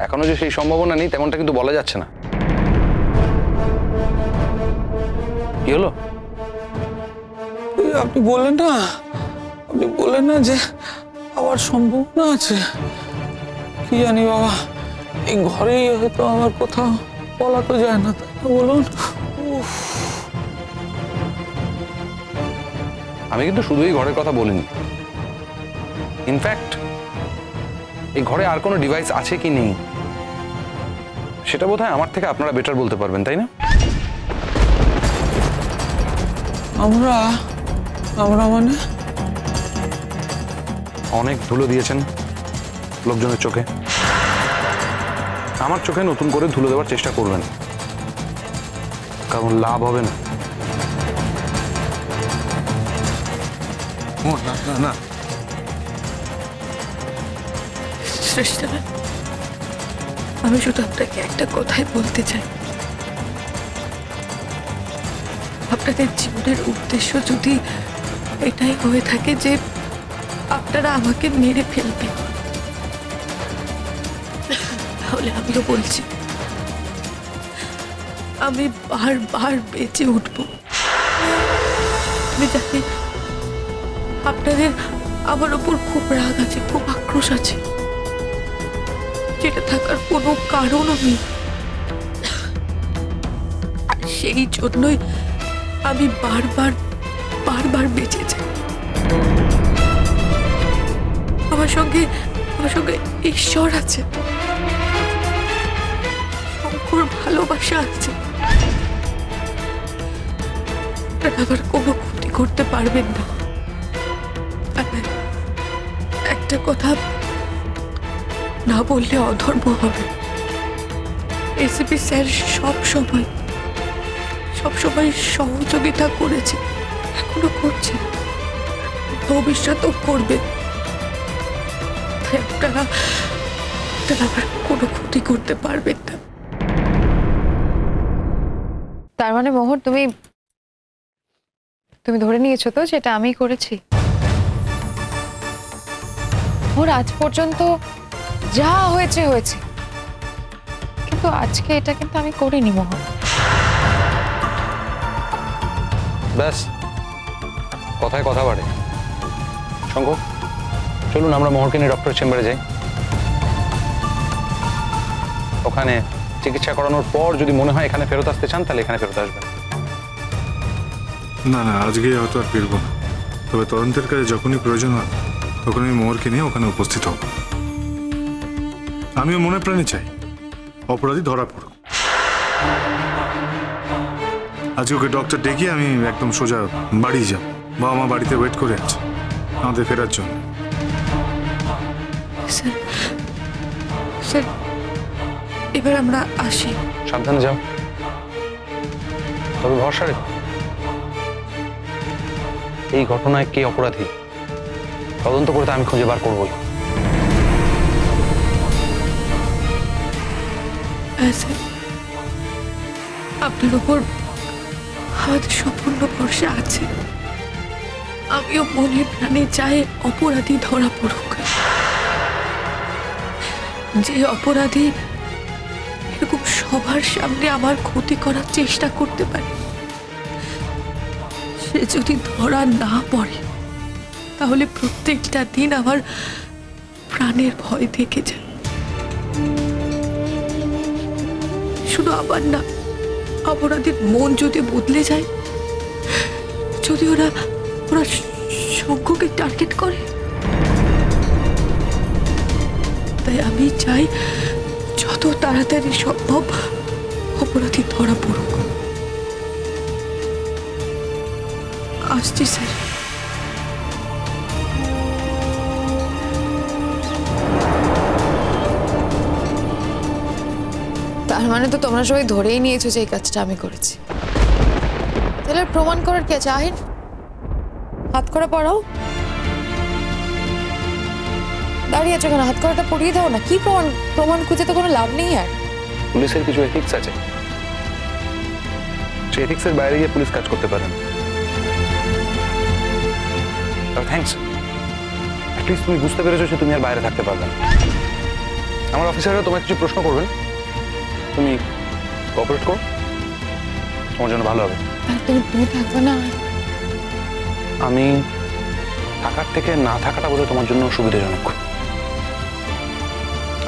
এখনো যে সেই সম্ভাবনা নেই তেমনটা কিন্তু বলা যাচ্ছে না। কি হলো? আপনি বললেন না যে আবার সম্ভাবনা আছে। কি জানি বাবা, এই ঘরেই হয়তো আমার কোথাও বলা তো যায় না, তাই না বলুন? আমি কিন্তু শুধু এই ঘরের কথা বলিনি। ইনফ্যাক্ট এই ঘরে আর কোনো ডিভাইস আছে কি নেই সেটা বোধহয় আমার থেকে আপনারা বেটার বলতে পারবেন, তাই না? আমরা মানে অনেক ধুলো দিয়েছেন লোকজনের চোখে। আমার চোখে নতুন করে ধুলো দেওয়ার চেষ্টা করবেন, কারণ লাভ হবে না। না সৃষ্টিরা, আমি শুধু আপনাকে একটা কথাই বলতে চাই। আপনাদের জীবনের উদ্দেশ্য যদি এটাই হয়ে থাকে যে আপনারা আমাকে মেরে ফেলবেন, তাহলে আমিও বলছি আমি বারবার বেঁচে উঠব। আমি জানি আপনাদের আমার ওপর খুব রাগ আছে, খুব আক্রোশ আছে, যেটা থাকার কোনো কারণও নেই। সেই জন্যই আমি বারবার বেঁচে যাই। আমার সঙ্গে ঈশ্বর আছে, শঙ্কর ভালোবাসা আছে। আমার কোনো ক্ষতি করতে পারবেন না। একটা কথা না বললে অধর্ম হবে। এসিপি স্যার সবসময় সহযোগিতা করেছে, এখনো করছে, ভবিষ্যতেও করবে। আপনারা আমার কোনো ক্ষতি করতে পারবেন না। তার মানে মোহর, তুমি ধরে নিয়েছো তো যেটা আমি করেছি? ওর আজ পর্যন্ত যা হয়েছে, কিন্তু আজকে এটা কিন্তু আমি করিনি মোহর। ব্যাস, কথায় কথা বাড়ে। শঙ্কর, চলুন আমরা মোহরকে নিয়ে ডক্টর চেম্বারে যাই। ওখানে চিকিৎসা করানোর পর যদি মনে হয় এখানে ফেরত আসতে চান, তাহলে এখানে ফেরত আসবেন। না, আজকে হয়তো আর ফিরবো না। তবে তদন্তের কাজে যখনই প্রয়োজন হয় তখন আমি মোহরকে নিয়ে ওখানে উপস্থিত হব। আমিও মনে প্রাণে চাই অপরাধী ধরা পড়ুক। আজকে ওকে ডক্টর ডেকে আমি একদম সোজা বাড়ি যাব। বাবা মা বাড়িতে ওয়েট করে আছে আমাদের ফেরার জন্য। স্যার, এবার আমরা আসি। সাবধানে যাও, তবে ভরসা রেখো। এই ঘটনায় কে অপরাধী তদন্ত করতে আমি খুঁজে বার করবই। আপনার উপর আমাদের সম্পূর্ণ ভরসা আছে। আমিও মনে প্রাণে চাই অপরাধী ধরা পড়ুক। যে অপরাধী এরকম সবার সামনে আমার ক্ষতি করার চেষ্টা করতে পারে, সে যদি ধরা না পড়ে তাহলে প্রত্যেকটা দিন আমার প্রাণের ভয় থেকে যায়। শুধু আবার না, অপরাধীর মন যদি বদলে যায়, যদি ওরা শঙ্করকে টার্গেট করে, তাই আমি চাই যত তাড়াতাড়ি সম্ভব অপরাধী ধরা পড়ুক। আসছি স্যার। তার মানে তো তোমরা সবাই ধরেই নিয়েছো যে এই কাজটা আমি করেছি। তাহলে প্রমাণ করার কি আছে? আহিন, হাত করা পড়াও। দাঁড়িয়ে আছো কেন? হাত করাটা পড়িয়ে দাও না। কি প্রমাণ খুঁজে তো কোনো লাভ নেই। আর পুলিশের কিছু এথিক্স আছে, সেই এথিক্সের বাইরে গিয়ে পুলিশ কাজ করতে পারে না। থ্যাঙ্কস, অ্যাটলিস্ট তুমি বুঝতে পেরেছো যে তুমি আর বাইরে থাকতে পারবে না। আমার অফিসাররা তোমায় কিছু প্রশ্ন করবেন, তুমি কোঅপারেট করো, তোমার জন্য ভালো হবে। তুমি থাকবে না? আমি থাকার থেকে না থাকাটা বোধহয় তোমার জন্য সুবিধাজনক।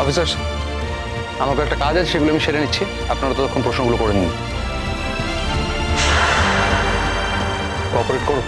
অফিসার, আমাকে একটা কাজ আছে, সেগুলো আমি সেরে নিচ্ছি, আপনারা ততক্ষণ প্রশ্নগুলো করে নিন। কোঅপারেট করো।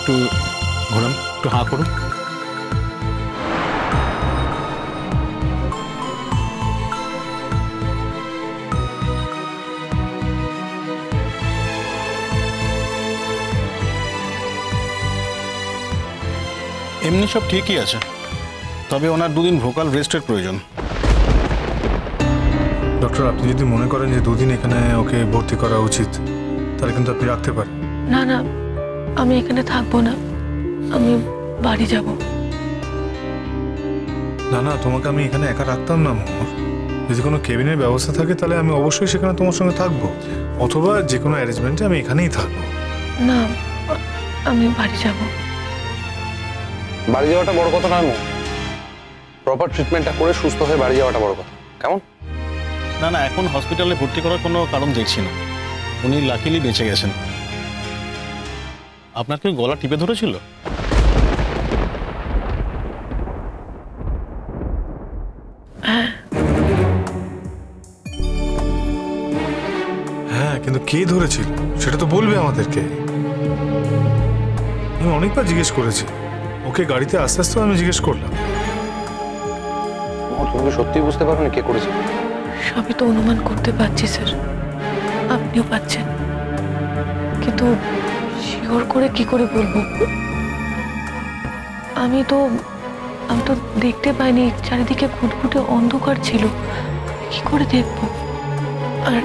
একটু ঘোরান, একটু হাঁ করুন। এমনি সব ঠিকই আছে, তবে ওনার 2 দিন ভোকাল রেস্টের প্রয়োজন। ডক্টর, আপনি যদি মনে করেন যে 2 দিন এখানে ওকে ভর্তি করা উচিত, তাহলে কিন্তু আপনি রাখতে পারেন। না না, আমি এখানে থাকবো না, আমি বাড়ি যাব। না না, তোমাকে আমি এখানে একা রাখতাম না মোহর। যদি কোনো কেবিনের ব্যবস্থা থাকে তাহলে আমি অবশ্যই সেখানে তোমার সঙ্গে থাকবো, অথবা যে কোনো অ্যারেঞ্জমেন্টে আমি এখানেই থাকবো। না, আমি বাড়ি যাব। বাড়ি যাওয়াটা বড় কথা নয় মো, প্রপার ট্রিটমেন্টটা করে সুস্থ হয়ে বাড়ি যাওয়াটা বড় কথা। কেমন? না না, এখন হসপিটালে ভর্তি করার কোনো কারণ দেখছি না, উনি লাকিলি বেঁচে গেছেন। আপনার কি গলা টিপে ধরেছিল? হ্যাঁ, কিন্তু কে ধরেছিল সেটা তো বলবে আমাদেরকে। আমি অনেকবার জিজ্ঞেস করেছি ওকে, গাড়িতে আস্তে আস্তে আমি জিজ্ঞেস করলাম। তুমি সত্যি বুঝতে পারো না কে করেছে? সবই তো অনুমান করতে পারছি স্যার, আপনিও পাচ্ছেন, কিন্তু শিওর করে কি করে বলবো? আমি তো দেখতে পাইনি, চারিদিকে ঘুটঘুটে অন্ধকার ছিল, কি করে দেখবো? আর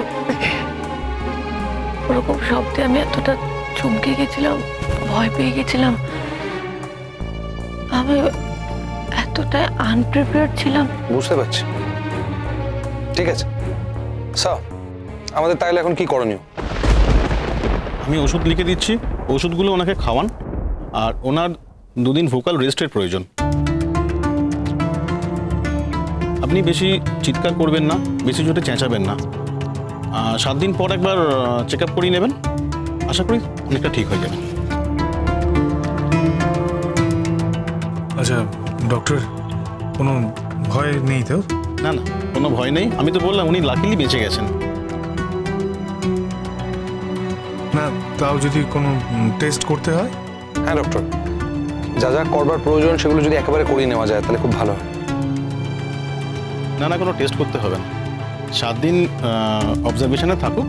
ওরকম শব্দে আমি এতটা চমকে গেছিলাম, ভয় পেয়ে গেছিলাম, আমি এতটা আনপ্রিপেয়ার্ড ছিলাম। বুঝতে পারছি। ঠিক আছে স্যার, আমাদের তাহলে এখন কি করণীয়? আমি ওষুধ লিখে দিচ্ছি, ওষুধগুলো ওনাকে খাওয়ান, আর ওনার 2 দিন ভোকাল রেস্টের প্রয়োজন। আপনি বেশি চিৎকার করবেন না, বেশি জোরে চেঁচাবেন না। 7 দিন পর একবার চেক আপ করিয়ে নেবেন, আশা করি অনেকটা ঠিক হয়ে যাবে। আচ্ছা ডক্টর, কোনো ভয় নেই তো? না না, কোনো ভয় নেই, আমি তো বললাম উনি লাকিলি বেঁচে গেছেন। না, তাও যদি কোনো টেস্ট করতে হয়? হ্যাঁ ডক্টর, যা যা করবার প্রয়োজন সেগুলো যদি একেবারে করিয়ে নেওয়া যায় তাহলে খুব ভালো হয়। না না, কোনো টেস্ট করতে হবে না, 7 দিন অবজারভেশনে থাকুক।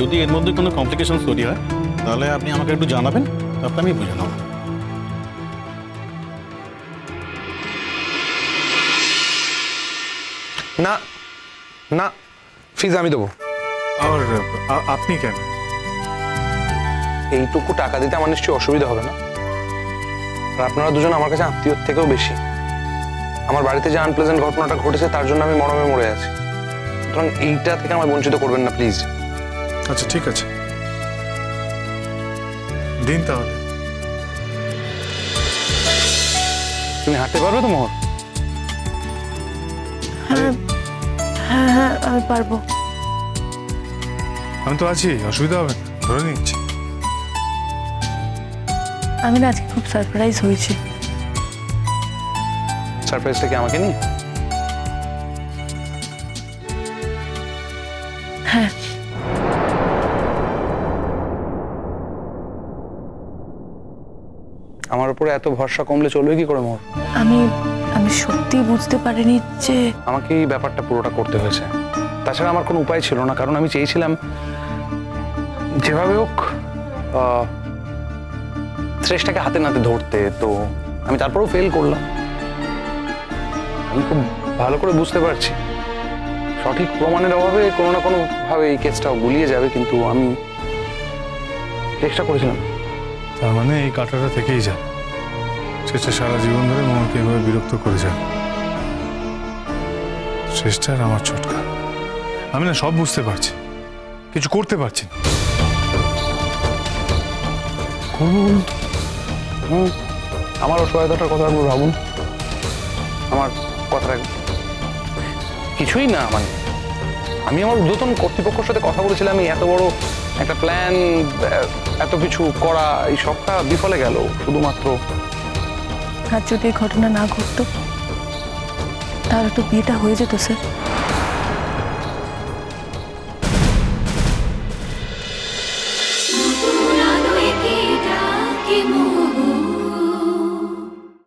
যদি এর মধ্যে কোনো কমপ্লিকেশন তৈরি হয় তাহলে আপনি আমাকে একটু জানাবেন, তারপরে আমি বুঝে নেব। না না, ফিজ আমি দেবো। আর আপনি কেন? এইটুকু টাকা দিতে আমার নিশ্চয়ই অসুবিধা হবে না, আর আপনারা দুজন আমার কাছে আত্মীয়র থেকেও বেশি। আমার বাড়িতে যে আনপ্লেজেন্ট ঘটনাটা ঘটেছে তার জন্য আমি মরমে মরে আছি, সুতরাং এইটা থেকে আমার বঞ্চিত করবেন না প্লিজ। আচ্ছা ঠিক আছে, দিন তাহলে। তুমি হাঁটতে পারবে তো মোহর? হ্যাঁ হ্যাঁ হ্যাঁ, আমি পারবো। আমি তো আছি, অসুবিধা হবে না, ধরে নিচ্ছি। আমি না আজকে খুব সারপ্রাইজ হয়েছি। সারপ্রাইজটা কি আমাকে নিয়ে? হ্যাঁ, আমার উপরে এত ভরসা কমলে চলবে কি করে মোহর? আমি সত্যি বুঝতে পারিনি যে আমাকে এই ব্যাপারটা পুরোটা করতে হয়েছে, তাছাড়া আমার কোনো উপায় ছিল না, কারণ আমি চেয়েছিলাম যেভাবে হোক শ্রেষ্ঠাকে হাতে নাতে ধরতে, তো আমি তারপরেও ফেল করলাম। আমি খুব ভালো করে বুঝতে পারছি সঠিক প্রমাণের অভাবে কোনো না কোনো ভাবে এই কেসটাও গুলিয়ে যাবে, কিন্তু আমি চেষ্টা করেছিলাম। তার মানে এই কাঁটাটা থেকেই যাবে, শেষে সারা জীবন ধরে মোহনকে এভাবে বিরক্ত করে যাবে। শেষটা আর আমার ছটকা। আমি না সব বুঝতে পারছি, কিছু করতে পারছি না। করবো বলুন তো? আমার অসহায়তাটার কথা একবার ভাবুন, আমার কথাটা কিছুই না। মানে আমি আমার ঊর্ধ্বতন কর্তৃপক্ষের সাথে কথা বলেছিলাম, এই এত বড় একটা প্ল্যান, এত কিছু করা, এই সবটা বিফলে গেল শুধুমাত্র। আর যদি এই ঘটনা না ঘটতো তাহলে তো বিয়েটা হয়ে যেত স্যার।